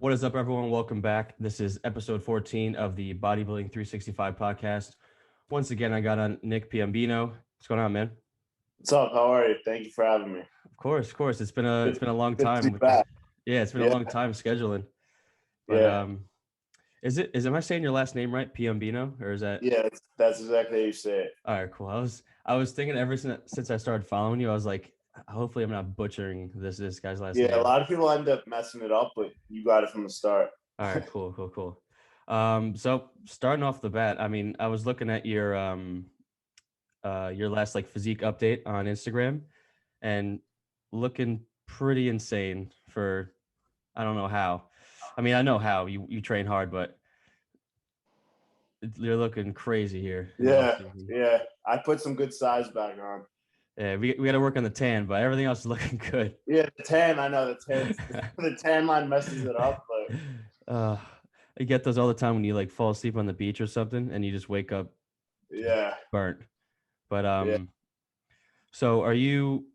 What is up, everyone? Welcome back. This is episode 14 of the Bodybuilding 365 podcast. Once again, I got on Nick Piambino. What's going on, man? What's up? How are you? Thank you for having me. Of course. It's been a long Good to time be with the, back. yeah, it's been a Yeah, long time scheduling. But yeah, am I saying your last name right, Piambino, or is that? yeah. That's exactly how you say it. All right, cool. I was thinking ever since I started following you, I was like, hopefully I'm not butchering this guy's last Yeah, a name. lot of people end up messing it up, but you got it from the start. All right, cool. So starting off the bat, I mean, I was looking at your last like physique update on Instagram and looking pretty insane for I don't know how. I mean, I know how you train hard, but you're looking crazy here in the off Yeah, season. yeah. I put some good size back on. Yeah, we got to work on the tan, but everything else is looking good. Yeah, the tan. I know the tan. The tan line messes it up, but uh, I get those all the time when you like fall asleep on the beach or something, and you just wake up just yeah, burnt. But yeah. so are you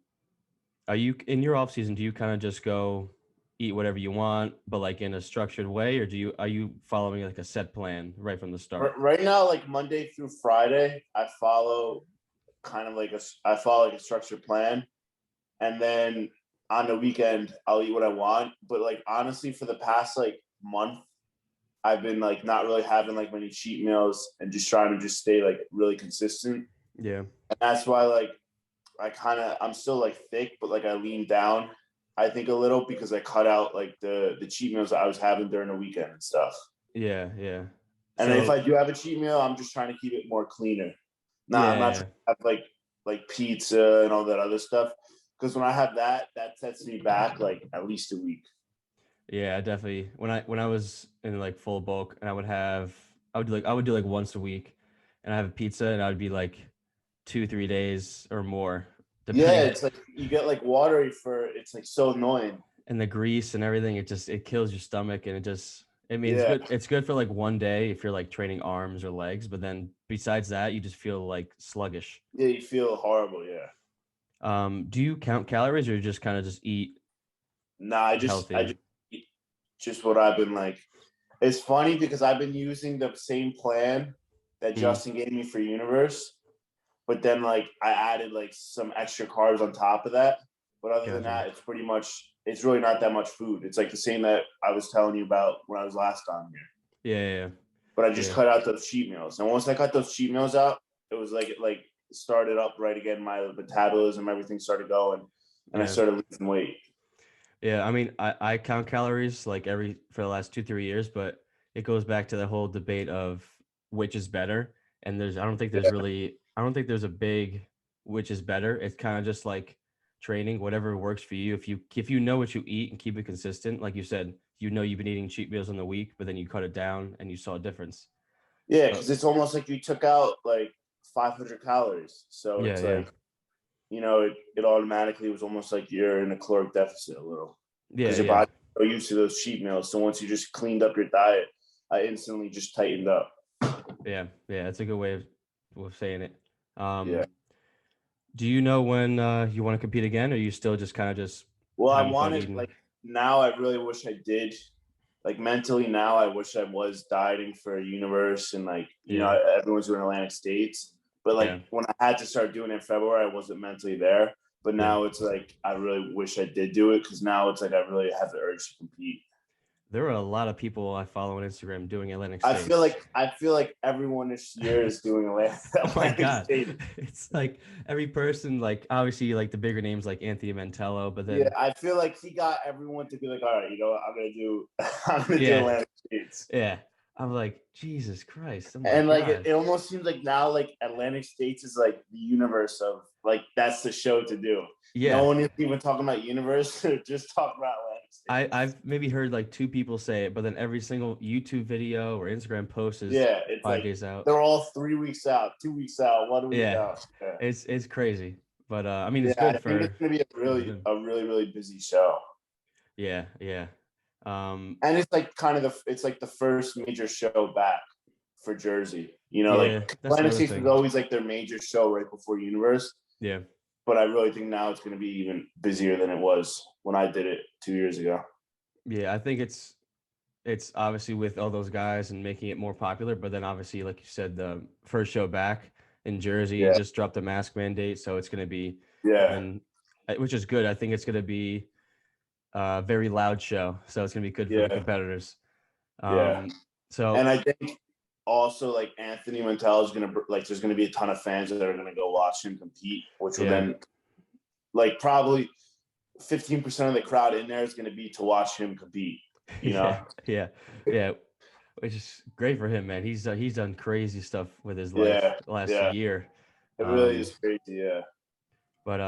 in your off season? Do you kind of just go eat whatever you want, but like in a structured way, or are you following like a set plan right from the start? Right now, like Monday through Friday, I follow like a structured plan, and then on the weekend I'll eat what I want. But like honestly, for the past like month, I've been like not really having like many cheat meals and just trying to just stay like really consistent. Yeah, And that's why like I'm still like thick, but like I lean down, I think a little because I cut out like the cheat meals that I was having during the weekend and stuff. yeah. And if So I do have a cheat meal, I'm just trying to keep it more cleaner. I'm not yeah, trying to have like pizza and all that other stuff. Because when I have that sets me back like at least a week. yeah. I definitely when I was in like full bulk, and I would do like once a week, and I have a pizza, and I would be like 2-3 days or more, Yeah, depending on it's like you get like watery for it's like so annoying. and the grease and everything. It kills your stomach, and I mean, it's Yeah. good. It's good for like one day if you're like training arms or legs, but then besides that, you just feel like sluggish. Yeah, you feel horrible, yeah. Do you count calories or just kind of just eat Nah, I healthy? just just what I've been like. It's funny because I've been using the same plan that Mm, Justin gave me for Universe, but then like I added like some extra carbs on top of that. But other than gotcha. that, it's really not that much food. It's like the same that I was telling you about when I was last on here. Yeah, But I just yeah, cut out those cheat meals. And once I cut those cheat meals out, it was like it started up right again. My metabolism, everything started going, and I yeah, started losing weight. yeah. I mean, I count calories like for the last 2-3 years, but it goes back to the whole debate of which is better. And Yeah, I don't think there's a big which is better. It's kind of just like training, whatever works for you. If you know what you eat and keep it consistent, like you said, you've been eating cheat meals in the week, but then you cut it down and you saw a difference. yeah, So because it's almost like you took out like 500 calories. So yeah, it's yeah, like it automatically was almost like you're in a caloric deficit a little yeah, because your yeah, body's so used to those cheat meals. So once you just cleaned up your diet, I instantly just tightened up. yeah. That's a good way of saying it. Yeah. Um, Do you know when you want to compete again, or you still just kind of just Well, I having fun wanted eating? like now. I really wish I did. Like mentally now, I wish I was dieting for a universe and like Yeah, everyone's doing Atlantic States. But like yeah, when I had to start doing it in February, I wasn't mentally there. But yeah. now it's like I really wish I did do it because now it's like I really have the urge to compete. There are a lot of people I follow on Instagram doing Atlantic I feel States. like I feel like everyone this year is doing Oh my Atlantic God. States. It's like every person, like obviously like the bigger names like Anthony Mantello, but Yeah, then I feel like he got everyone to be like, all right, I'm gonna do I'm gonna do yeah, Atlantic States. yeah. I'm like, Jesus Christ. Oh my And like God. it almost seems like now like Atlantic States is like the universe of like that's the show to do. No Yeah. one is even talking about universe, they're just talking about Atlantic States. I've maybe heard like two people say it, but then every single YouTube video or Instagram post is Yeah, it's 5 days out. they're all 3 weeks out, 2 weeks out, 1 week Yeah. out. Yeah. It's crazy. But I mean it's Yeah, good I think it's for gonna be them. a really, really busy show. Yeah. And it's like it's like the first major show back for Jersey. Yeah, Like that's Atlantic another States was thing. always like their major show right before Universe. Yeah. But I really think now it's going to be even busier than it was when I did it 2 years ago. Yeah, I think it's obviously with all those guys and making it more popular, but then obviously, like you said, the first show back in Jersey Yeah, just dropped a mask mandate, so it's going to be yeah, even, which is good. I think it's going to be a very loud show, so it's going to be good for the yeah, competitors. yeah. Um, And so I think also like Anthony Mantel is gonna like there's gonna be a ton of fans that are gonna go watch him compete, which will yeah, then like probably 15% of the crowd in there is gonna be to watch him compete. You yeah, know? yeah, yeah, which is great for him, man. He's done crazy stuff with his life Yeah, the last yeah. year. It really Um, is crazy. Yeah. but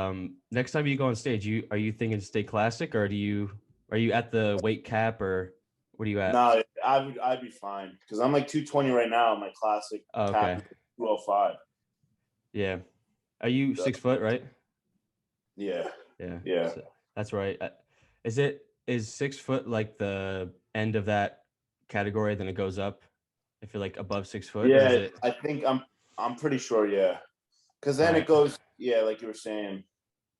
next time you go on stage, are you thinking to stay classic, or are you at the weight cap, or what are you at? No, I'd be fine because I'm like 220 right now. My classic Oh, cap okay, is 205. yeah. Are you So, 6 foot, right? yeah, Yeah, yeah, so that's right. Is 6 foot like the end of that category? Then it goes up if you're like above 6 foot, or is yeah. it? I think I'm pretty sure. Yeah, because All then it right. goes. Yeah, like you were saying.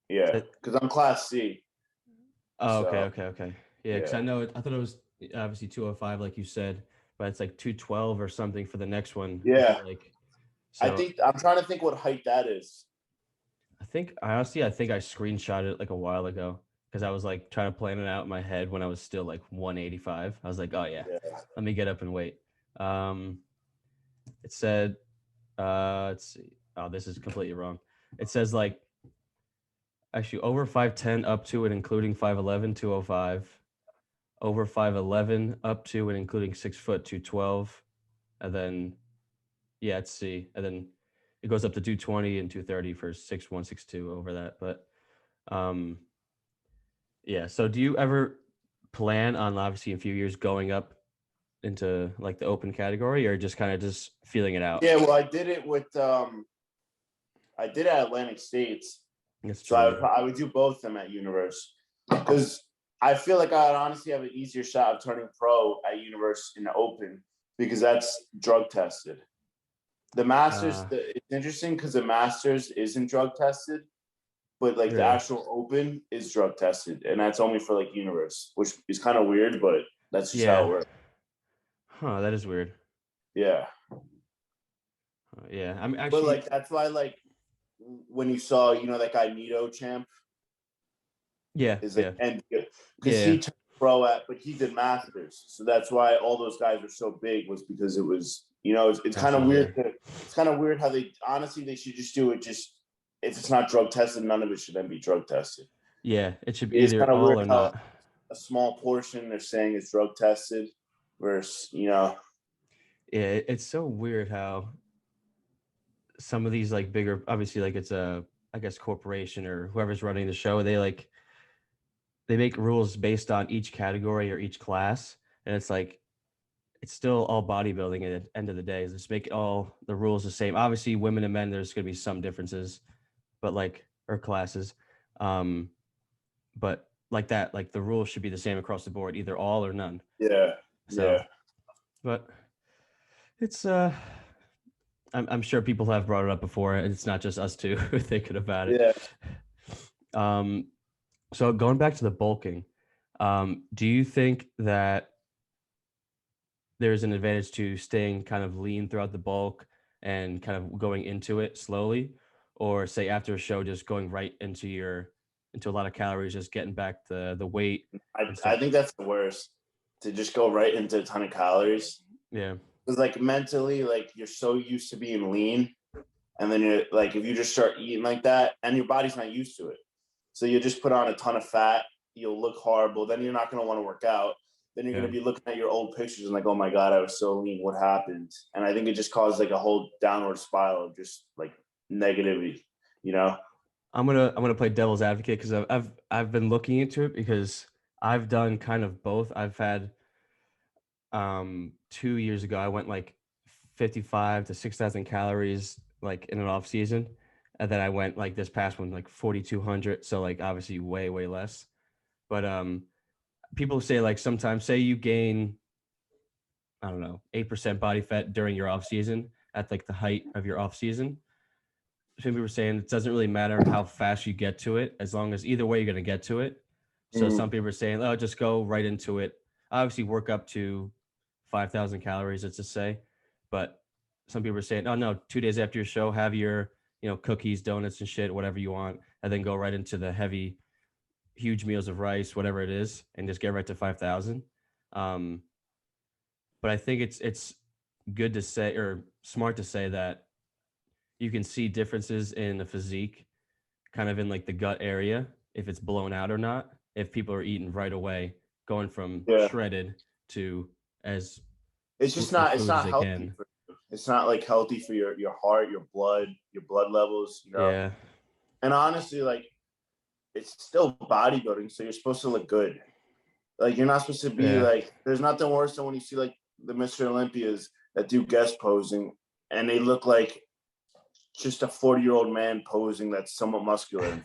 Yeah, because I'm class C. Oh, okay, So okay, okay. Yeah, because I yeah, know I thought it was obviously 205, like you said, but it's like 212 or something for the next one. I yeah. feel like. I So think I'm trying to think what height that is. I think I screenshot it like a while ago because I was like trying to plan it out in my head when I was still like 185. I was like, oh yeah, Yeah. let me get up and wait. Um, it said, let's see. Oh, this is completely wrong. It says like actually over 5'10" up to and including 5'11", 205. Over 5'11" up to and including 6 foot, 212. And then yeah, it's C. And then it goes up to 220 and 230 for 6'1", 6'2" over that. But um, yeah. So do you ever plan on obviously in a few years going up into like the open category, or just kind of just feeling it out? Yeah, well, I did it with I did at Atlantic States, That's so true. Yeah. I would do both of them at Universe because I feel like I'd honestly have an easier shot of turning pro at Universe in the Open because that's drug tested. The Masters, Uh, it's interesting because the Masters isn't drug tested, but like the really? actual Open is drug tested, and that's only for like Universe, which is kind of weird, but that's just how Yeah. it works. Huh. That is weird. Yeah, Yeah. I'm but actually. like that's why like when you saw that guy Nito champ Yeah. is like Yeah. and because Yeah. he turned pro at but he did Masters, so that's why all those guys were so big was because it was it's kind of Masters. Yeah. weird. It's kind of weird how they honestly they should just do it just if it's not drug tested, none of it should then be drug tested. Yeah. It should be It's either kind of all weird or how not. a small portion they're saying is drug tested versus Yeah. It's so weird how some of these like bigger, obviously, like it's a, I guess, corporation or whoever's running the show, they make rules based on each category or each class, and it's like it's still all bodybuilding at the end of the day. Just make all the rules the same. Obviously, women and men, there's going to be some differences, but like or classes, um, but like that, like the rules should be the same across the board, either all or none. yeah, So, yeah, but it's I'm sure people have brought it up before, and it's not just us two thinking about it. yeah. Um, so going back to the bulking, do you think that there's an advantage to staying kind of lean throughout the bulk and kind of going into it slowly, or say after a show just going right into a lot of calories, just getting back the weight and I stuff? think that's the worst to just go right into a ton of calories Yeah, because like mentally like you're so used to being lean and then you're like if you just start eating like that and your body's not used to it, so you just put on a ton of fat, you'll look horrible, then you're not going to want to work out, then you're going yeah. to be looking at your old pictures and like, oh my god, I was so lean, what happened? And I think it just caused like a whole downward spiral of just like negativity. I'm gonna play devil's advocate because I've been looking into it because I've done kind of both. I've had 2 years ago I went like 55 to 6,000 calories like in an off season, and then I went like this past one like 4,200. So like obviously way less. But people say like sometimes say you gain, I don't know, 8% body fat during your off season at like the height of your off season. Some people were saying it doesn't really matter how fast you get to it, as long as either way you're going to get to it. So Mm, some people are saying, oh, just go right into it. obviously work up to 5,000 calories, let's just say. But some people are saying, oh no, 2 days after your show, have your, cookies, donuts and shit, whatever you want, and then go right into the heavy, huge meals of rice, whatever it is, and just get right to 5,000. Um, but I think it's good to say, or smart to say, that you can see differences in the physique, kind of in like the gut area, if it's blown out or not, if people are eating right away, going from Yeah. shredded to as It's just as not. It's food as not they healthy. can. It's not like healthy for your heart, your blood levels. Yeah, And honestly, like it's still bodybuilding, so you're supposed to look good. Like you're not supposed to be yeah. like. There's nothing worse than when you see like the Mr. Olympias that do guest posing, and they look like just a 40-year-old man posing that's somewhat muscular.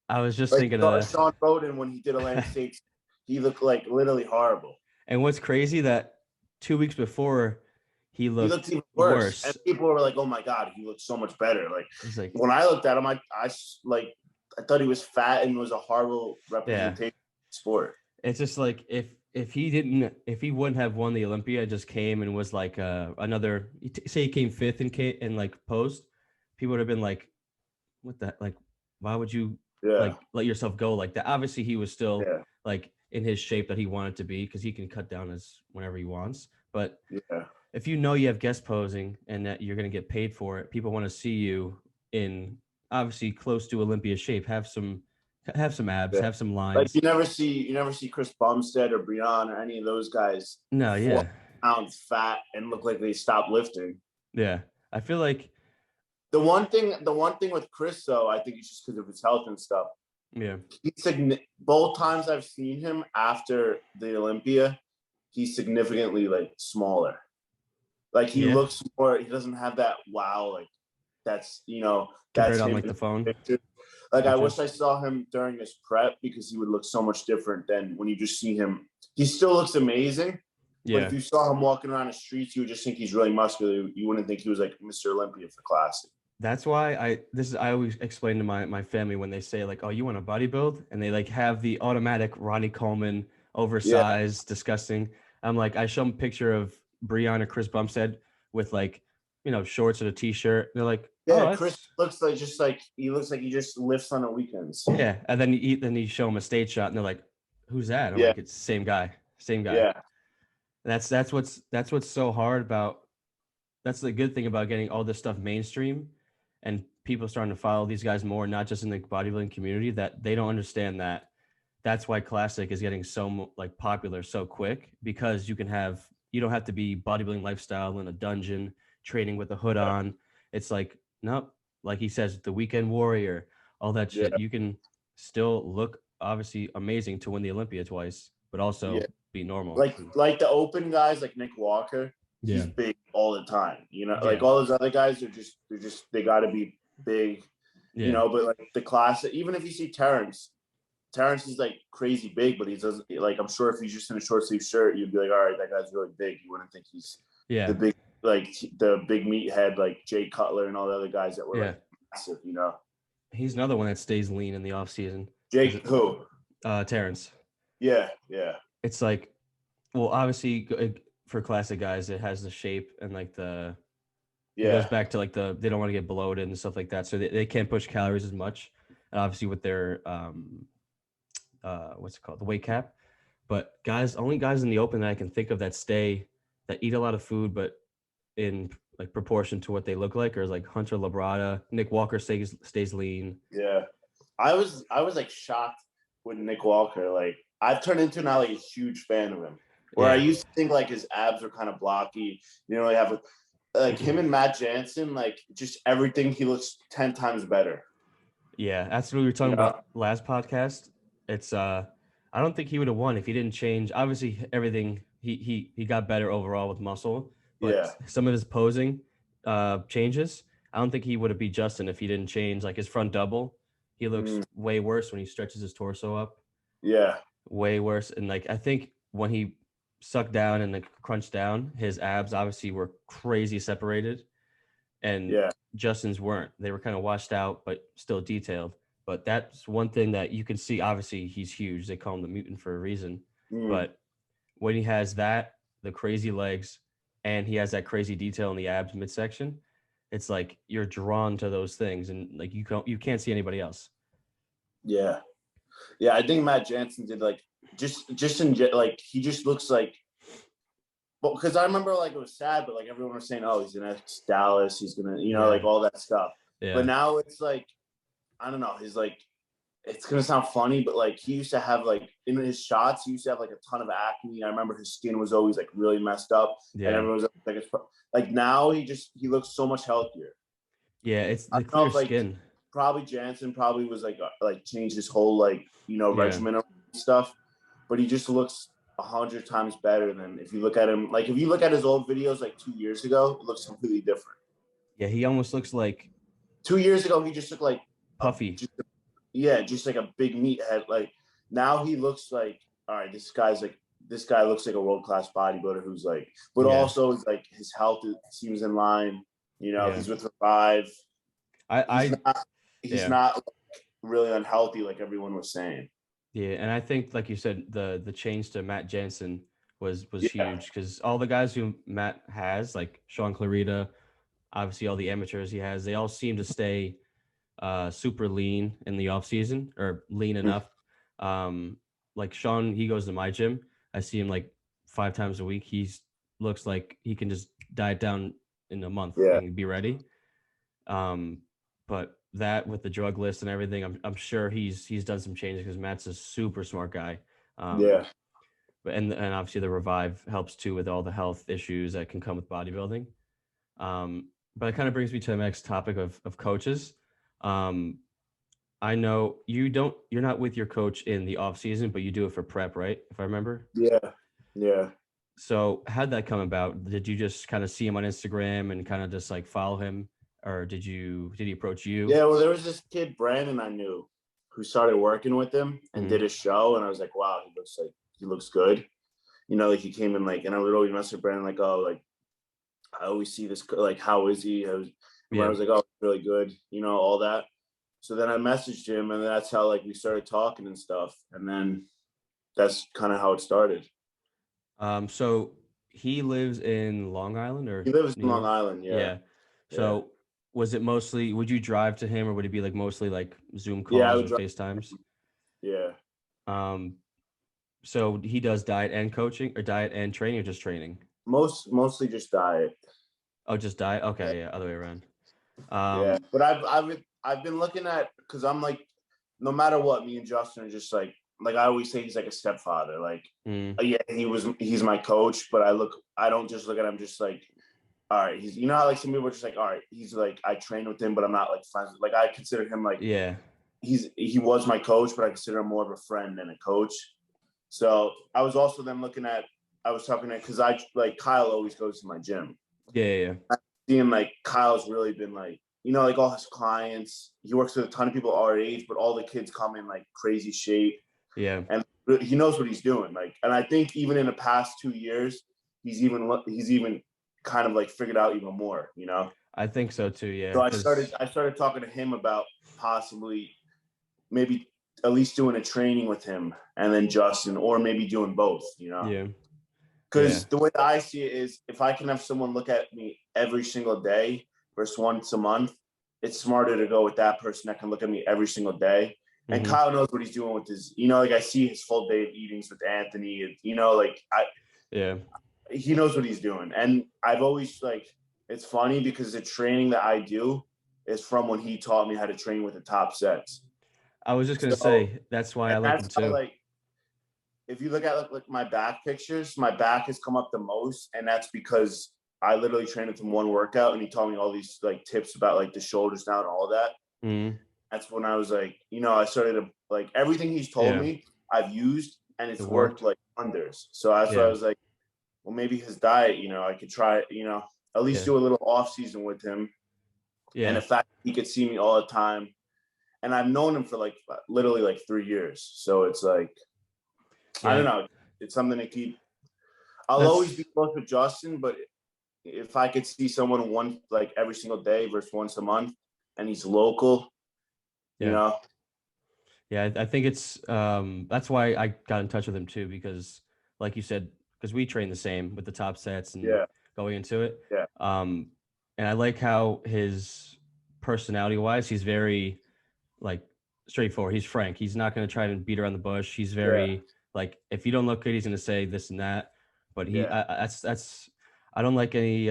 I was just Like thinking Sean Bowden when he did Atlantic States, he looked like literally horrible. and what's crazy that 2 weeks before he He looked looked even worse, and worse. people were like, "Oh my god, he looks so much better." Like It's like, when I looked at him, I thought he was fat and was a horrible yeah, representation of the sport. it's just like if he wouldn't have won the Olympia, just came and was like another, say he came fifth in like post, people would have been like, what the, like, why would you Yeah, like let yourself go like that? Obviously he was still yeah, like in his shape that he wanted to be, because he can cut down as whenever he wants. But yeah, if you have guest posing and that you're going to get paid for it, people want to see you in obviously close to Olympia shape. Have some abs, yeah. have some Like lines. you never see Chris Bumstead or Breon or any of those guys No, 4 yeah, pounds fat and look like they stopped lifting. yeah. I feel like, The one thing with Chris though, I think it's just because of his health and stuff. yeah, Both times I've seen him after the Olympia, he's significantly like smaller. Like he yeah. looks more. He doesn't have that wow. Like Compared that's on him like in the the phone picture. Like I wish pictures. I saw him during his prep because he would look so much different than when you just see him. He still looks amazing, but Yeah, if you saw him walking around the streets, you would just think he's really muscular. You wouldn't think he was like Mr. Olympia for classic. that's why I always explain to my family when they say like, oh, you want a body build, and they like have the automatic Ronnie Coleman Yeah, oversized disgusting. I'm like, I show them a picture of Breon or Chris Bumstead with like, shorts and a t-shirt. They're like, yeah. oh, Chris that's, looks like he looks like he just lifts on the weekends. yeah. And then you show them a stage shot and they're like, who's that? I'm Yeah, like, it's the same guy, same guy. yeah, That's what's so hard about. That's the good thing about getting all this stuff mainstream and people starting to follow these guys more, not just in the bodybuilding community, that they don't understand that that's why classic is getting so like popular so quick, because you don't have to be bodybuilding lifestyle in a dungeon training with a hood yeah, on. It's like, nope, like he says, the weekend warrior, all that yeah, shit. You can still look obviously amazing to win the Olympia twice, but yeah. also be normal. Like the open guys like Nick Walker, he's Yeah. big all the time. Like Yeah. all those other guys are just they got to be big. Yeah. But like the class, even if you see Terrence is like crazy big, but he doesn't like. I'm sure if he's just in a short sleeve shirt, you'd be like, all right, that guy's really big. You wouldn't think he's Yeah. the big the big meathead like Jay Cutler and all the other guys that were Yeah. like massive. He's another one that stays lean in the off season. Jake who? Terrence. Yeah, yeah, It's like, well, obviously for classic guys, it has the shape and like it goes yeah, back to like they don't want to get bloated and stuff like that. So they can't push calories as much. And obviously with their, what's it called? The weight cap. But only guys in the open that I can think of that eat a lot of food, but in like proportion to what they look like, are like Hunter Labrada. Nick Walker stays lean. yeah. I was like shocked with Nick Walker. Like I've turned into now like a huge fan of him. Where I Yeah. used to think like his abs were kind of blocky. They have like him and Matt Jansen, like just everything. He looks 10 times better. Yeah, that's what we were talking about last podcast. It's I don't think he would have won if he didn't change. Obviously, everything he got better overall with muscle, but Yeah. some of his posing changes, I don't think he would have beat Justin if he didn't change. Like his front double, he looks way worse when he stretches his torso up. Yeah. Way worse. And like I think when he sucked down and like crunched down, his abs obviously were crazy separated, and Yeah. Justin's weren't. They were kind of washed out, but still detailed. But that's one thing that you can see. Obviously, he's huge. They call him the mutant for a reason. But when he has that, the crazy legs, and he has that crazy detail in the abs midsection, it's like you're drawn to those things, and like you can't see anybody else. Yeah. Yeah, I think Matt Jansen did like just in like he just looks like, but because I remember like it was sad, but like everyone was saying, oh, he's gonna Dallas, he's gonna, like all that stuff. But Yeah. now it's like, I don't know, he's like, it's gonna sound funny, but like he used to have like in his shots, he used to have like a ton of acne. I remember his skin was always like really messed up, and Yeah. everyone was like, like now he looks so much healthier. Yeah. It's I the don't know clear if like skin. probably Jansen probably was like changed his whole like Yeah. regimen of stuff, but he just looks 100 times better than if you look at him. Like if you look at his old videos like 2 years ago, it looks completely different. Yeah. He almost looks like 2 years ago, he just looked like puffy. just like a big meathead. Like now he looks like, all right, this guy looks like a world-class bodybuilder who's like, but Yeah. also like his health seems in line. Yeah. He's with Revive. I He's I not he's yeah. not like, really unhealthy like everyone was saying. Yeah, and I think, like you said, the change to Matt Jansen was Yeah, huge, because all the guys who Matt has, like Sean Clarita, obviously all the amateurs he has, they all seem to stay super lean in the off season, or lean enough. Um, like Sean, he goes to my gym. I see him like 5 times a week. He's looks like he can just diet down in a month yeah, and be ready. Um, but that with the drug list and everything, I'm sure he's done some changes, because Matt's a super smart guy. yeah, But and obviously the Revive helps too with all the health issues that can come with bodybuilding. But it kind of brings me to the next topic of coaches. Um, I know you're not with your coach in the off season, but you do it for prep, right? If I remember. yeah, yeah. So how'd that come about? Did you just kind of see him on Instagram and kind of just like follow him, or did he approach you? Yeah, well, there was this kid Brandon I knew who started working with him and Mm-hmm. did a show, and I was like, wow, he looks good. Like he came in like, and I would always mess with Brandon like, oh, like I always see this, like how is he? And when I Yeah. was like, oh, really good, all that. So then I messaged him, and that's how like we started talking and stuff, and then that's kind of how it started. So he lives in Long Island He or lives New in Long York? Island, yeah, Yeah. yeah, So was it mostly, would you drive to him, or would it be like mostly like Zoom yeah. I calls would or drive, FaceTimes? yeah, Um, so he does diet and coaching, or diet and training, or just training? mostly just diet. Oh, just diet. Okay, yeah, other way around. Yeah, Um, but I've been looking at, because I'm like, no matter what, me and Justin are just like I always say he's like a stepfather. Like, mm, yeah, he's my coach, but I don't just look at him just like, all right, he's, how like some people are just like, all right, he's like, I train with him, but I'm not like friends. Like I consider him like, yeah. he was my coach, but I consider him more of a friend than a coach. So I was also then looking at, I was talking to, because I like Kyle always goes to my gym. Yeah, yeah, Seeing like Kyle's really been like, like all his clients, he works with a ton of people our age, but all the kids come in like crazy shape, yeah. and he knows what he's doing. Like, and I think even in the past 2 years, he's even kind of like figured out even more. I think so too. Yeah, So because I started talking to him about possibly maybe at least doing a training with him and then Justin, or maybe doing both. yeah, yeah, Because the way that I see it is, if I can have someone look at me every single day versus once a month, it's smarter to go with that person that can look at me every single day. And hmm, Kyle knows what he's doing with his, like I see his full day of eatings with Anthony, and like yeah. he knows what he's doing. And I've always like, it's funny because the training that I do is from when he taught me how to train with the top sets. I was just gonna So, say that's why I and like him that's how too. like, if you look at like my back pictures, my back has come up the most, and that's because I literally trained with him one workout, and he taught me all these like tips about like the shoulders down, all of that. Mm, That's when I was like, I started to like everything he's told yeah, me, I've used, and it it's worked worked. like wonders. So that's why I Yeah, was like, well, maybe his diet, I could try, at least yeah, do a little off season with him, and yeah, the fact he could see me all the time, and I've known him for like literally like 3 years, so it's like, I don't yeah. know, it's something to keep. I'll always That's be close with Justin, but if I could see someone one like every single day versus once a month, and he's local, you yeah. know, Yeah, I think it's that's why I got in touch with him too, because like you said, because we train the same with the top sets and Yeah. going into it. Yeah. And I like how his personality wise, he's very like straightforward. He's frank. He's not going to try to beat around the bush. He's Yeah. very like, if you don't look good, he's going to say this and that. But Yeah. that's I don't like any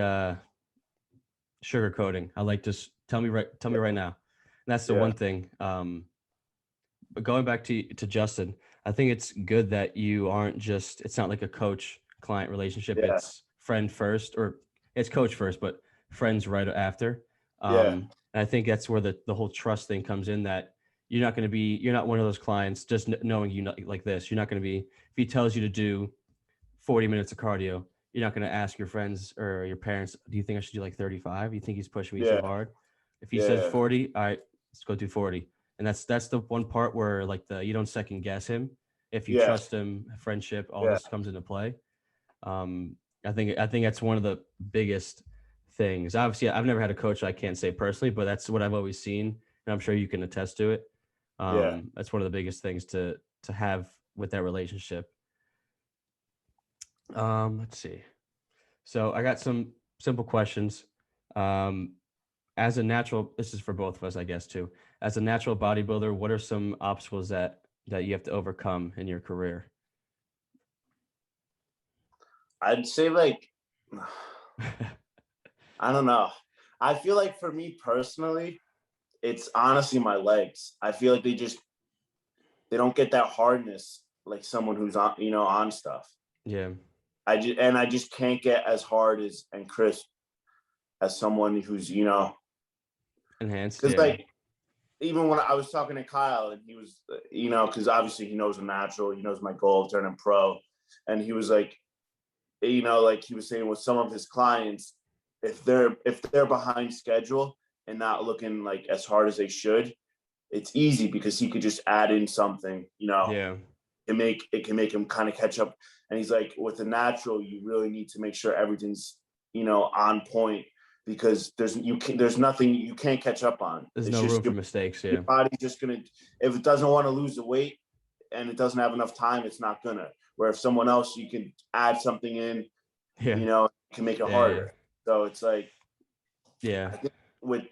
sugarcoating. I like just tell me right now. And that's the Yeah. one thing. But going back to Justin, I think it's good that you aren't just, it's not like a coach client relationship. Yeah. It's friend first, or it's coach first, but friends right after. Yeah. And I think that's where the whole trust thing comes in, that you're not one of those clients just knowing like this. You're not going to be, if he tells you to do 40 minutes of cardio, you're not going to ask your friends or your parents, do you think I should do like 35? You think he's pushing me too Yeah. hard? If he says Yeah. 40, all right, let's go do 40. And that's the one part where like you don't second guess him. If you Yeah. trust him, friendship, all Yeah. this comes into play. Um, I think that's one of the biggest things. Obviously, I've never had a coach, I can't say personally, but that's what I've always seen, and I'm sure you can attest to it. Yeah. That's one of the biggest things to have with that relationship. Let's see. So I got some simple questions. Um, as a natural, this is for both of us, I guess, too. As a natural bodybuilder, what are some obstacles that you have to overcome in your career? I'd say like, I don't know. I feel like for me personally, it's honestly my legs. I feel like they don't get that hardness like someone who's on, on stuff. Yeah, I just can't get as hard as and crisp as someone who's, enhanced. because Yeah, like even when I was talking to Kyle and he was, because obviously he knows I'm natural, he knows my goal of turning pro, and he was like, like he was saying with some of his clients, if they're behind schedule and not looking like as hard as they should, it's easy because he could just add in something, yeah, it can make him kind of catch up. And he's like, with the natural, you really need to make sure everything's, on point, because there's nothing you can't catch up on. there's It's no just room for mistakes. your Yeah, body's just gonna, if it doesn't want to lose the weight and it doesn't have enough time, it's not gonna. Where if someone else, you can add something in, yeah, can make it yeah, harder. So it's like, yeah, I think with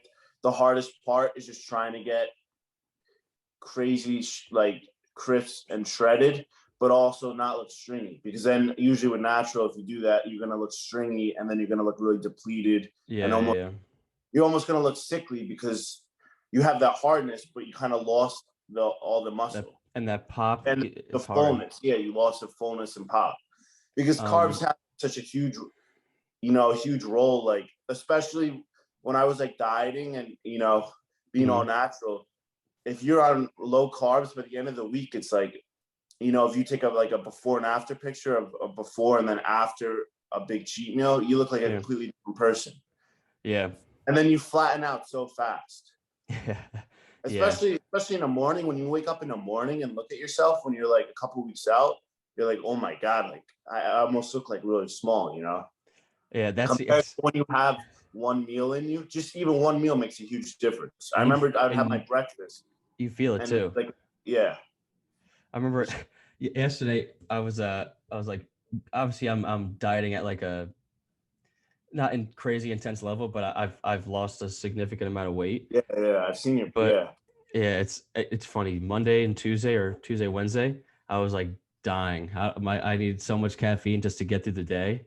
the hardest part is just trying to get crazy, like crisp and shredded, but also not look stringy. Because then usually with natural, if you do that, you're gonna look stringy, and then you're gonna look really depleted, and yeah, almost yeah, you're almost gonna look sickly because you have that hardness, but you kind of lost all the that muscle and that pop and the is hard. fullness. Yeah, you lost the fullness and pop because carbs Um, have such a huge, huge role. Like especially when I was like dieting and being all mhm, natural. If you're on low carbs, by the end of the week, it's like, if you take a before and after picture of before and then after a big cheat meal, you look like a yeah, completely different person. yeah, And then you flatten out so fast. yeah, yeah, Especially in the morning, when you wake up in the morning and look at yourself when you're like a couple of weeks out, you're like, oh my God, like I almost look like really small, yeah. That's compared to it's when you have one meal in you. Just even one meal makes a huge difference. I and remember I'd have and my breakfast you feel it and it's too. like, yeah, I remember just, yesterday I was like, obviously I'm dieting at like a not in crazy intense level, but I've lost a significant amount of weight. yeah, yeah. I've seen your, But yeah, yeah, it's funny. Monday and Tuesday, or Tuesday, Wednesday, I was like dying. I needed so much caffeine just to get through the day.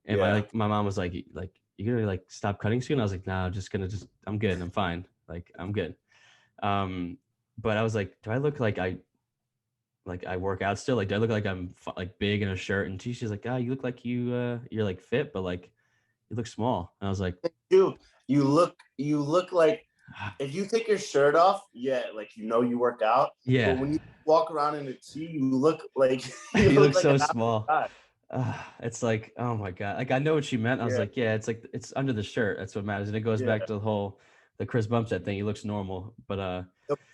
And yeah, my mom was like, you gonna like stop cutting soon? I was like, nah, I'm just gonna I'm good. I'm fine. Like I'm good. Um, but I was like, do I look like I work out still? Like, do I look like I'm like big in a shirt? And she's like, ah, you look like you're like fit, but like you look small. And I was like, dude, you look like, if you take your shirt off, yeah, like you work out. But yeah, when you walk around in a tee, you look like you you look look like an so average small. guy. It's like, oh my God. Like I know what she meant. I was Yeah, like, yeah, it's like it's under the shirt. That's what matters. And it goes back yeah. to the Chris Bumstead thing. He looks normal. But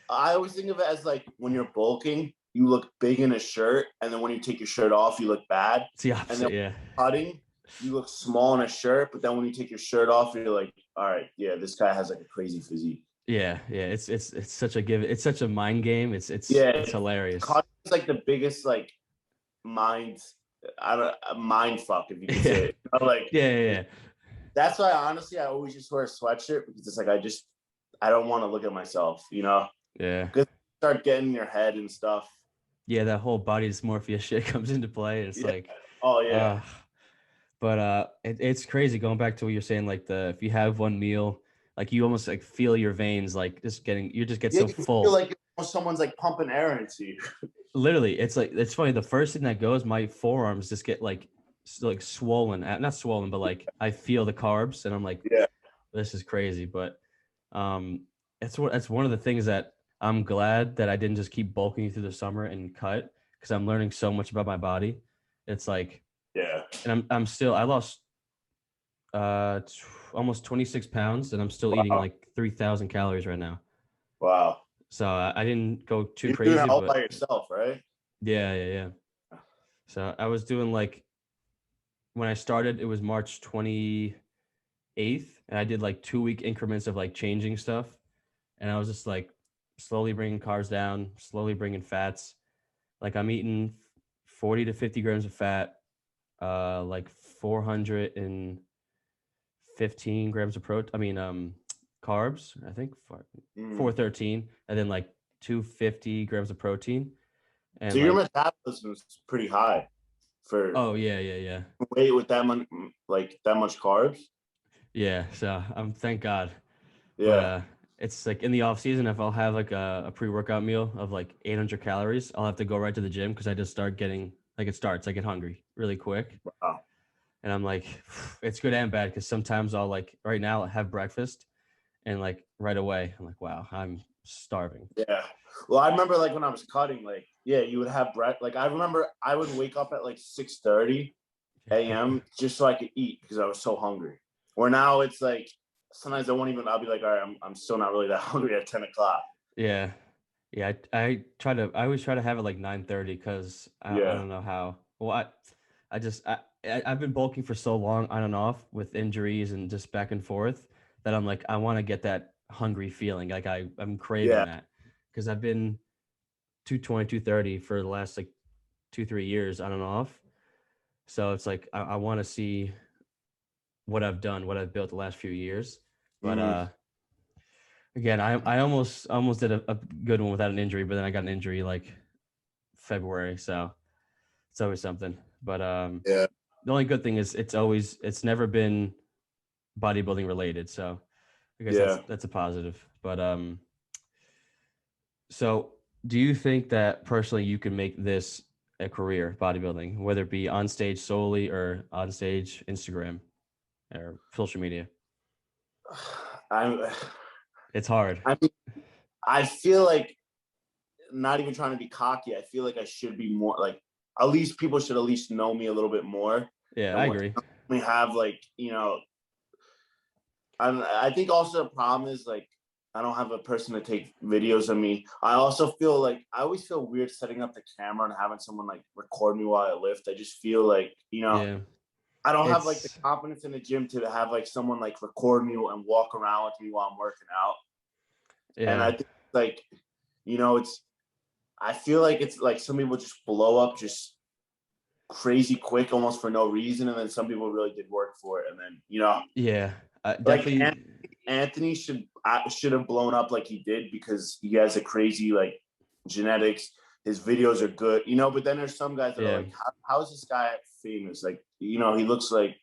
I always think of it as like when you're bulking, you look big in a shirt, and then when you take your shirt off, you look bad. it's the And then opposite. Yeah. cutting, you look small in a shirt, but then when you take your shirt off, you're like, all right, yeah, this guy has like a crazy physique. Yeah. Yeah. It's such a give. It's such a mind game. It's Yeah, hilarious. cutting is like the biggest like mind a mind fuck, if you could say it. Like, Yeah. that's why honestly I always just wear a sweatshirt, because it's like I don't want to look at myself, Yeah. because start getting in your head and stuff. Yeah, that whole body dysmorphia shit comes into play. It's Yeah. like, Oh yeah. uh, but it's crazy going back to what you're saying. Like if you have one meal, like you almost like feel your veins like you just get Yeah, so you feel full. like someone's like pumping air into you. Literally, it's like it's funny. The first thing that goes, my forearms just get like swollen. Not swollen, but like I feel the carbs, and I'm like, Yeah. this is crazy. But um, that's one of the things that I'm glad that I didn't just keep bulking through the summer and cut, because I'm learning so much about my body. It's like, Yeah. and I lost almost 26 pounds, and I'm still eating Wow. like 3,000 calories right now. Wow. So I didn't go too You're doing crazy, it all but by yourself, right? yeah. So I was doing like, when I started, it was March 28th, and I did like 2-week increments of like changing stuff. And I was just like slowly bringing carbs down, slowly bringing fats. Like I'm eating 40 to 50 grams of fat, like 415 grams of protein. Carbs, I think 413, and then like 250 grams of protein. So And your like, metabolism is pretty high for oh yeah. weight with that much, like that much carbs. Yeah. So thank God. But Yeah. it's like in the off season, if I'll have like a pre-workout meal of like 800 calories, I'll have to go right to the gym, because I just start getting like I get hungry really quick. Wow. And I'm like, it's good and bad, because sometimes I'll like right now I'll have breakfast, and like right away I'm like, wow, I'm starving. Yeah. Well, I remember like when I was cutting, like, yeah, you would have bread. Like I remember I would wake up at like 6:30 a.m. just so I could eat, because I was so hungry. Where now it's like sometimes I'll be like, all right, I'm still not really that hungry at 10 o'clock. Yeah. Yeah. I always try to have it like 9:30, because I Yeah. don't know how. Well, I've been bulking for so long on and off with injuries and just back and forth, that I'm like, I want to get that hungry feeling. Like I'm craving Yeah. that, because I've been 220, 230 for the last like 2, 3 years on and off. So it's like, I want to see what I've done, what I've built the last few years. But Mm-hmm. again, I almost did a good one without an injury, but then I got an injury like February, so it's always something. But Yeah. the only good thing is it's never been bodybuilding related, so I guess Yeah. that's a positive. But so do you think that personally you can make this a career, bodybuilding, whether it be on stage solely or on stage Instagram or social media? I'm It's hard. I mean, I feel like, not even trying to be cocky, I feel like I should be more like, at least people should at least know me a little bit more Yeah, I than what agree. we have. Like, I think also the problem is like I don't have a person to take videos of me. I also feel like I always feel weird setting up the camera and having someone like record me while I lift. I just feel like, Yeah. I don't have like the It's confidence in the gym to have like someone like record me and walk around with me while I'm working out. And yeah. I think like, I feel like it's like some people just blow up just crazy quick almost for no reason. And then some people really did work for it. And then, Yeah. like Definitely. Anthony should have blown up like he did, because he has a crazy like genetics. His videos are good, but then there's some guys that are Yeah. like, how is this guy famous? Like, he looks like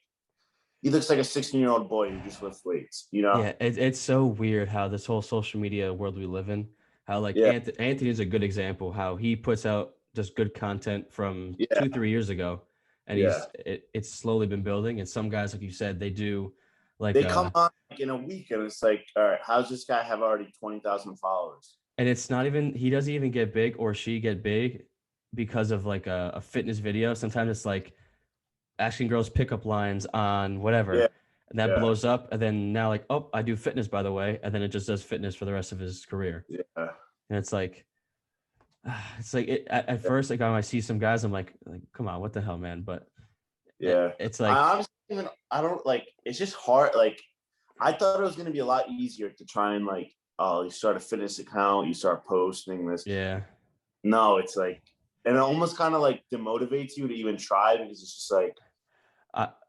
a 16-year-old boy who just lifts weights. Yeah, it's so weird how this whole social media world we live in, how like Yeah. Anthony is a good example, how he puts out just good content from Yeah. 2, 3 years ago, and Yeah. it's slowly been building. And some guys, like you said, they do like They come on like in a week and it's like, all right, how's this guy have already 20,000 followers? and it's not even, he doesn't even get big or she get big because of like a fitness video. Sometimes it's like asking girls pickup lines on Yeah. whatever, and that Yeah. blows up. And then now like, oh, I do fitness by the way, and then it just does fitness for the rest of his career. Yeah. And it's like at first, like when I see some guys, I'm like, come on, what the hell, man? But Yeah. it's I like, honestly, I don't like, it's just hard. Like, I thought it was going to be a lot easier to try and like, oh, you start a fitness account, you start posting this. yeah, No, it's like, and it almost kind of like demotivates you to even try because it's just like,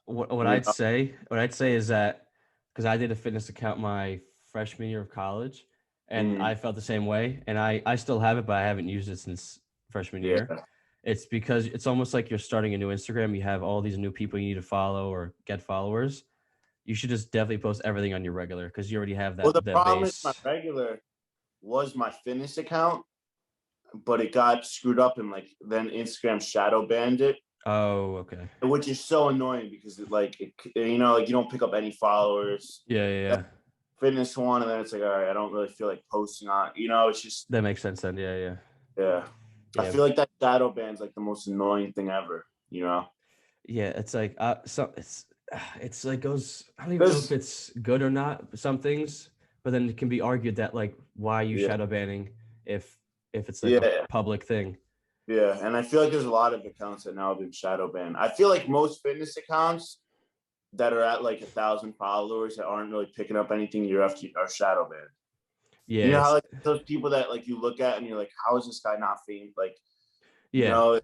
What you I'd know, say, is that because I did a fitness account my freshman year of college, and mm, I felt the same way, and I still have it, but I haven't used it since freshman year. yeah. It's because it's almost like you're starting a new Instagram. You have all these new people you need to follow or get followers. You should just definitely post everything on your regular because you already have Well, the that problem is my base. regular was my fitness account, but it got screwed up and like then Instagram shadow banned it, Oh, okay. which is so annoying because you know, like you don't pick up any followers. Yeah, yeah, That yeah. fitness one, and then it's like, all right, I don't really feel like posting on. You know, it's just That makes sense then. Yeah, yeah, yeah. I yeah, feel like that shadow ban's like the most annoying thing ever. You know, yeah. It's like it's like goes. I don't even know if because it's good or not. Some things, but then it can be argued that like why are you yeah, shadow banning if it's like a yeah, public thing. yeah, and I feel like there's a lot of accounts that now have been shadow banned. I feel like most fitness accounts that are at like 1,000 followers that aren't really picking up anything year after year are shadow banned. Yeah, You know how it's like those people that like you look at and you're like, how is this guy not famous? Like, you yeah, know,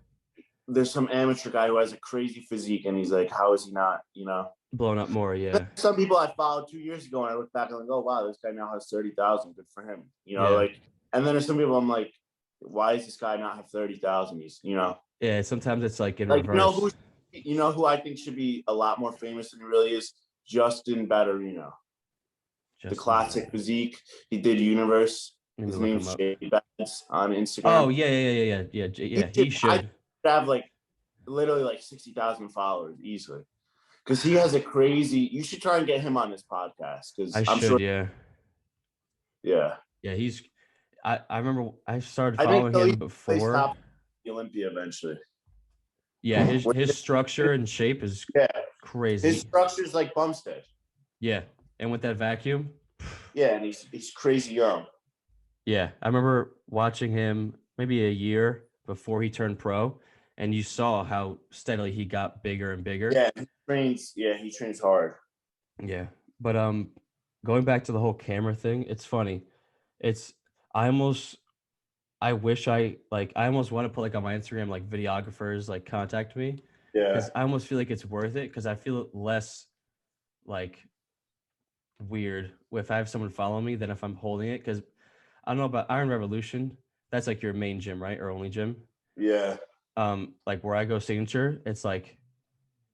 there's some amateur guy who has a crazy physique and he's like, how is he not? You know, blown up more. there's Yeah, some people I followed 2 years ago and I look back and I'm like, oh wow, this guy now has 30,000. Good for him. You know, yeah, like, and then there's some people I'm like, why does this guy not have 30,000? He's, you know, yeah. Sometimes it's like in like reverse. you know who I think should be a lot more famous than he really is? Justin Batterino, the Justin, classic physique. He did Universe. let me His look him name's up. Jay Betts on Oh Instagram. yeah, yeah, yeah, yeah, yeah, yeah. Should He I should. have like literally like 60,000 followers easily because he has a crazy. You should try and get him on this podcast because I I'm should. sure. Yeah, Yeah, yeah. I remember I started I think following he'll him even place before. top the Olympia eventually. Yeah, his structure and shape is Yeah, his crazy. structure's like Bumstead. Yeah, and with that vacuum, Yeah, and he's crazy young. yeah, I remember watching him maybe a year before he turned pro, and you saw how steadily he got bigger and bigger. Yeah, he trains. Yeah, he trains hard. Yeah, but going back to the whole camera thing, it's funny. It's I almost I wish I almost want to put like on my Instagram like videographers like contact me Yeah, because I almost feel like it's worth it because I feel less like weird if I have someone follow me than if I'm holding it because I don't know about Iron Revolution. That's like your main gym, right? Or only gym. yeah, Like where I go signature, it's like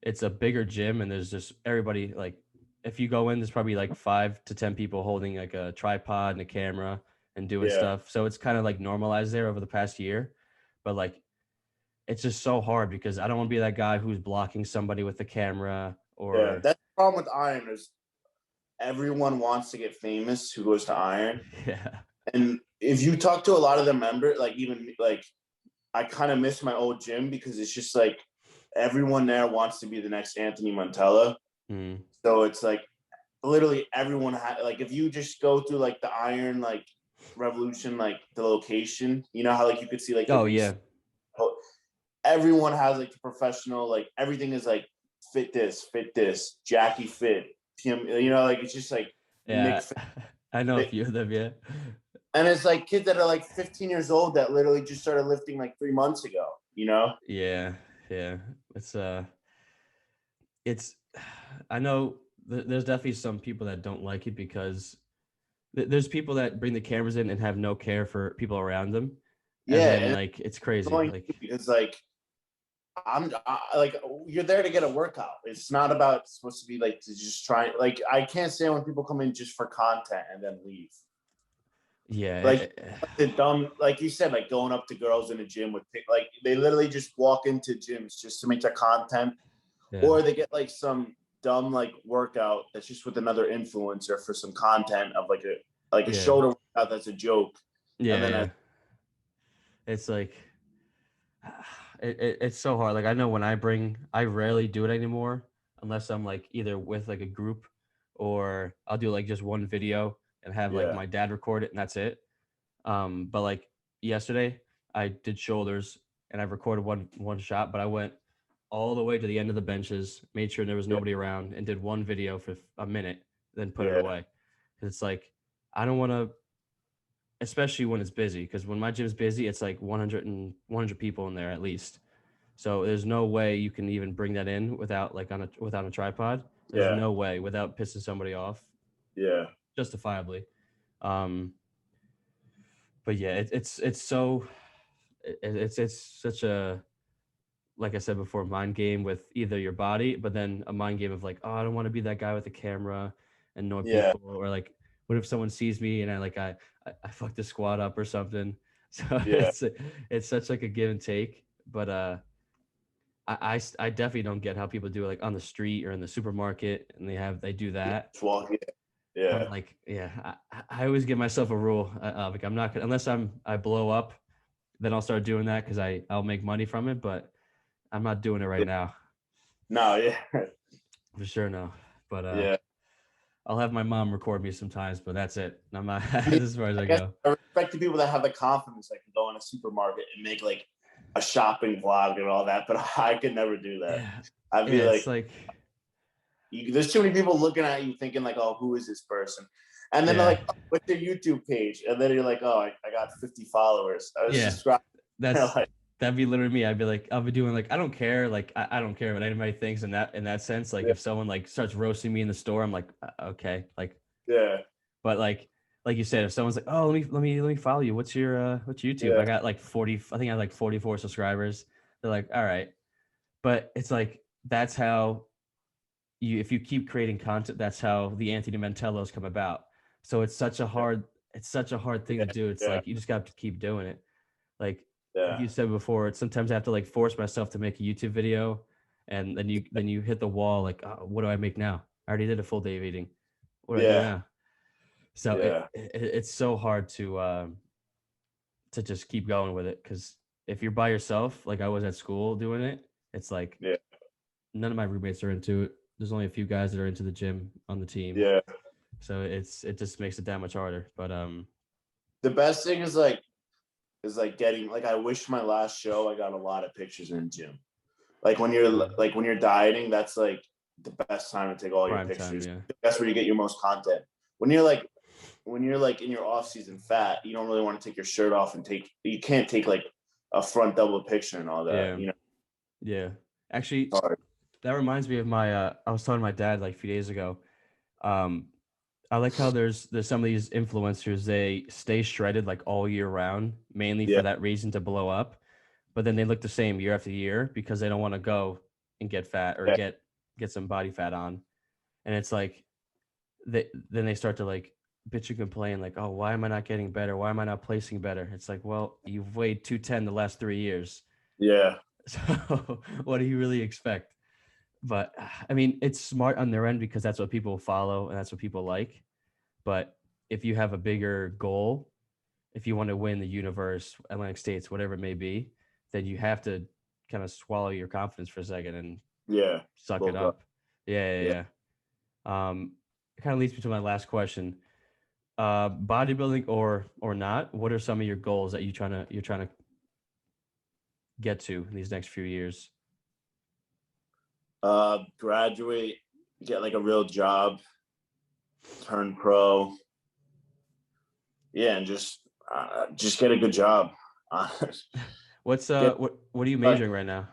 it's a bigger gym and there's just everybody like if you go in, there's probably like 5 to 10 people holding like a tripod and a camera and doing yeah, stuff. So it's kind of like normalized there over the past year. But like it's just so hard because I don't want to be that guy who's blocking somebody with the camera yeah. or That's the problem with Iron is everyone wants to get famous who goes to Iron. yeah. And if you talk to a lot of the members, like even like I kind of miss my old gym because it's just like everyone there wants to be the next Anthony Montella. Mm. So it's like literally everyone like if you just go through like the Iron like Revolution, like the location, you know how like you could see like the Oh recent yeah. everyone has like the professional, like everything is like fit this, Jackie fit, Tim, you know, like it's just like Nick Yeah. I know a fit. few of them, yeah. And it's like kids that are like 15 years old that literally just started lifting like 3 months ago, you know? Yeah. Yeah. It's it's I know there's definitely some people that don't like it because there's people that bring the cameras in and have no care for people around them. And Yeah. then And like it's crazy. going Like because like like you're there to get a workout. It's not about it's supposed to be like to just try like I can't stand when people come in just for content and then leave. yeah, Like the dumb, like you said, like going up to girls in a gym with like they literally just walk into gyms just to make their content, yeah, or they get like some dumb like workout that's just with another influencer for some content of like a yeah, shoulder workout that's a joke, and yeah, then yeah. It's like it's so hard. Like I know when I rarely do it anymore unless I'm like either with like a group or I'll do like just one video and have like yeah, my dad record it and that's it. But like yesterday I did shoulders and I recorded one shot, but I went all the way to the end of the benches, made sure there was yeah, nobody around, and did one video for a minute, then put it yeah, away. It's like I don't want to. especially when it's busy. Because when my gym's busy, it's like 100 people in there at least. So there's no way you can even bring that in without like without a tripod. There's Yeah. no way without pissing somebody off Yeah. justifiably. Um, but yeah, it's so it's such a, like I said before, mind game with either your body, but then a mind game of like, oh, I don't want to be that guy with the camera and annoy Yeah. people, or like, what if someone sees me and I fucked the squat up or something. So Yeah. it's such like a give and take. But I definitely don't get how people do it like on the street or in the supermarket, and they do that. Just walk it. I'm Yeah. like, yeah, I always give myself a rule. Like I'm not gonna, unless I blow up, then I'll start doing that because I'll make money from it. But I'm not doing it right Yeah. now. No, yeah. For sure, no. But Yeah. I'll have my mom record me sometimes, but that's it. I'm not I mean, as far as I I guess go. I respect the people that have the confidence that can go in a supermarket and make like a shopping vlog and all that, but I could never do that. Yeah, I'd be yeah. It's like, like, there's too many people looking at you thinking like, oh, who is this person? And then they're yeah, like, oh, what's your YouTube page? And then you're like, oh, I got 50 followers. I was yeah. subscribed. That's Like, that'd be literally me. I'd be like, I'll be doing like, I don't care. Like, I don't care what anybody thinks in that sense. Like, yeah, if someone like starts roasting me in the store, I'm like, okay, like, yeah, but like you said, if someone's like, oh, let me follow you. What's your YouTube? yeah, I got like 40. I think I have like 44 subscribers. They're like, all right, but it's like that's how you, if you keep creating content, that's how the Anthony Mantellos come about. So it's such a hard thing to do. It's yeah, like you just got to keep doing it. Like yeah, you said before, it's sometimes I have to like force myself to make a YouTube video, and then you hit the wall. Like, what do I make now? I already did a full day of eating. What do I do yeah, now? So yeah, it's so hard to just keep going with it, because if you're by yourself, like I was at school doing it, it's like yeah, none of my roommates are into it. There's only a few guys that are into the gym on the team, yeah. so it just makes it that much harder. But The best thing is like getting like I wish my last show I got a lot of pictures in the gym. Like when you're dieting, that's like the best time to take all your prime time, pictures. yeah, That's where you get your most content. When you're like in your off season fat, you don't really want to take your shirt off and you can't take like a front double picture and all that. yeah, yeah. Actually, Sorry. that reminds me of my. I was telling my dad like a few days ago. Um, I like how there's some of these influencers, they stay shredded like all year round, mainly Yeah, for that reason, to blow up. But then they look the same year after year because they don't want to go and get fat or yeah, get some body fat on. And it's like they start to like bitch and complain like, oh, why am I not getting better? Why am I not placing better? It's like, well, you've weighed 210 the last 3 years. yeah, So what do you really expect? But I mean, it's smart on their end because that's what people follow and that's what people like. But if you have a bigger goal, if you want to win the universe, Atlantic States, whatever it may be, then you have to kind of swallow your confidence for a second and yeah. suck it Bulk up. up. Yeah, Yeah. yeah, yeah. It kind of leads me to my last question. Bodybuilding or not, what are some of your goals that you're trying to get to in these next few years? Graduate, get like a real job, turn pro. Yeah, and just get a good job. What's Get what are you like majoring right now?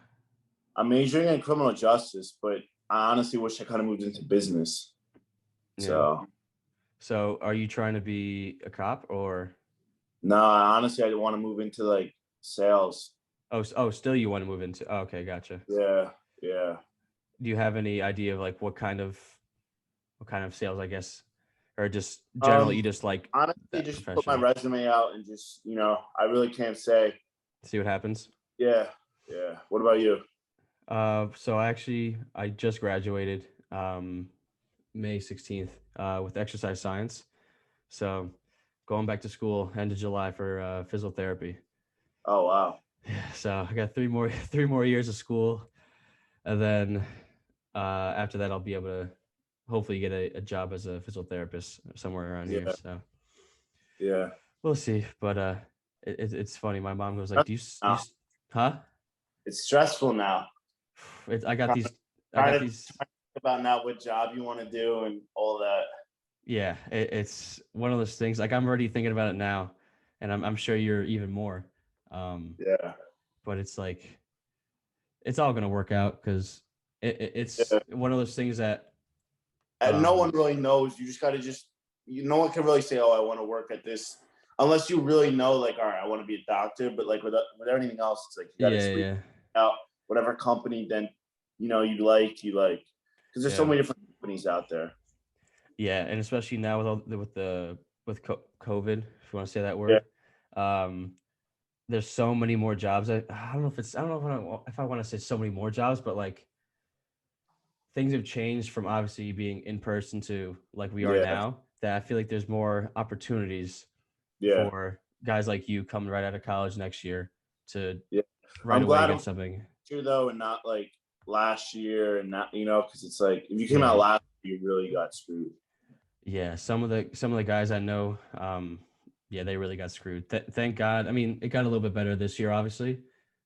I'm majoring in criminal justice, but I honestly wish I kind of moved into business. Yeah. So So are you trying to be a cop or no, honestly, I want to move into like sales. still you want to move into, oh, okay, gotcha. Yeah, yeah. Do you have any idea of like what kind of sales, I guess, or just generally you Um, just like Honestly, that just put my profession? resume out and just I really can't say. See what happens. Yeah, yeah. What about you? So I just graduated May 16th with exercise science. So going back to school end of July for physiotherapy. Oh wow. Yeah, so I got three more years of school, and then after that I'll be able to hopefully get a job as a physiotherapist somewhere around here. Yeah, So yeah. we'll see. But it's funny. My mom goes like, Stressful "Do now. you, huh?" It's stressful now. I got Trying these. I trying got to these. think about now what job you want to do and all that. Yeah, it's one of those things. Like I'm already thinking about it now. and I'm sure you're even more. Yeah. But it's like it's all gonna work out because it's Yeah. one of those things that And no one um, really knows. You just got to no one can really say, oh, I want to work at this. Unless you really know, like, all right, I want to be a doctor. But like with everything else, it's like you got to yeah, just reach yeah, out whatever company then, you like, because there's so yeah, many different companies out there. yeah, and especially now with with COVID, if you want to say that Yeah. word, um, there's so many more jobs. I don't know if it's I don't know if I want to say so many more jobs, but like things have changed from obviously being in person to like we are Yeah. now. That I feel like there's more opportunities Yeah. for guys like you coming right out of college next year to Yeah. right I'm away glad get I'm something. here though, and not like last year, and not because it's like if you came out Yeah, last year, you really got screwed. yeah. Some of the guys I know, yeah, they really got screwed. Thank God. I mean, it got a little bit better this year, obviously,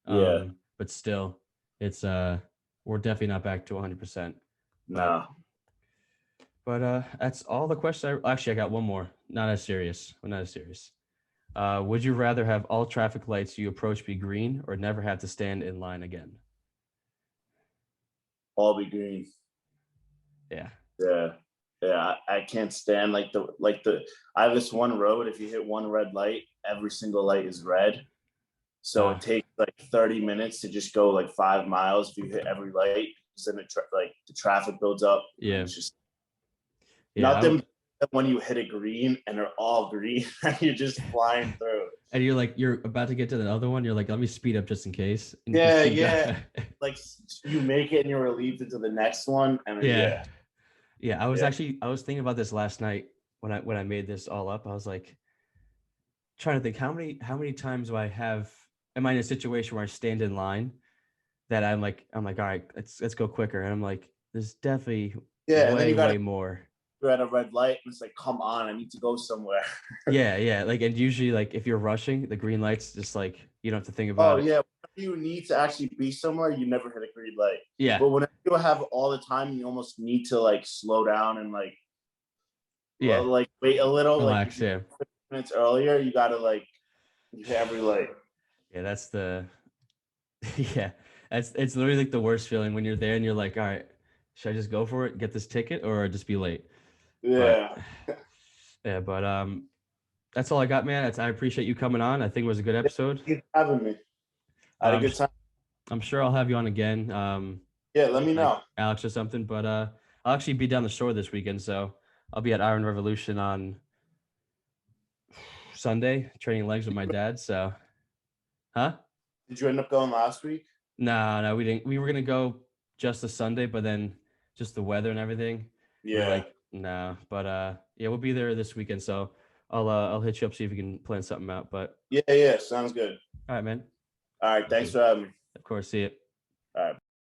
Yeah. but still, it's we're definitely not back to 100%. But Nah. that's all the questions. Actually, I got one more. Not as serious. Well, not as serious. Would you rather have all traffic lights you approach be green or never have to stand in line again? All be green. Yeah. Yeah. Yeah. I can't stand like the I have this one road. If you hit one red light, every single light is red. So Uh, it takes like 30 minutes to just go like 5 miles if you hit every light. So then like the traffic builds up, and then yeah. it's just Yeah. nothing when you hit a green and they're all green and you're just flying through. And you're like, you're about to get to the other one. You're like, let me speed up just in case. And you just Yeah, keep going. yeah. Like you make it and you're relieved into the next one. And Yeah. yeah, Yeah. yeah, I was thinking about this last night when I made this all up. I was like, trying to think how many times do I have, am I in a situation where I stand in line that I'm like, all right, let's go quicker. And I'm like, there's definitely yeah. And then you got to way more. you're at a red light and it's like, come on, I need to go somewhere. Yeah, yeah. Like, and usually, like, if you're rushing, the green light's just like you don't have to think Oh about it. yeah, whenever you need to actually be somewhere, you never hit a green light. Yeah, But whenever you have all the time, you almost need to like slow down and yeah. like wait a little. Like if Relax. you Yeah, 5 minutes earlier, you gotta like you hit every light. yeah. That's the yeah. That's it's literally like the worst feeling when you're there and you're like, all right, should I just go for it, get this ticket, or just be late? But Yeah. yeah, but that's all I got, man. I appreciate you coming on. I think it was a good episode. Thank you for having me. I had a Um, good time. I'm sure I'll have you on again. Yeah, let Maybe me like know. Alex or something. But I'll actually be down the shore this weekend, so I'll be at Iron Revolution on Sunday, training legs with my dad. So, huh? Did you end up going last week? No, no, we didn't. We were gonna go just the Sunday, but then just the weather and everything, we were Yeah. like, no. But yeah, we'll be there this weekend. So I'll hit you up, see if we can plan something out. But Yeah, yeah. Sounds good. all right, man. All right. You Thanks too. for having me. Of course, see it. All right.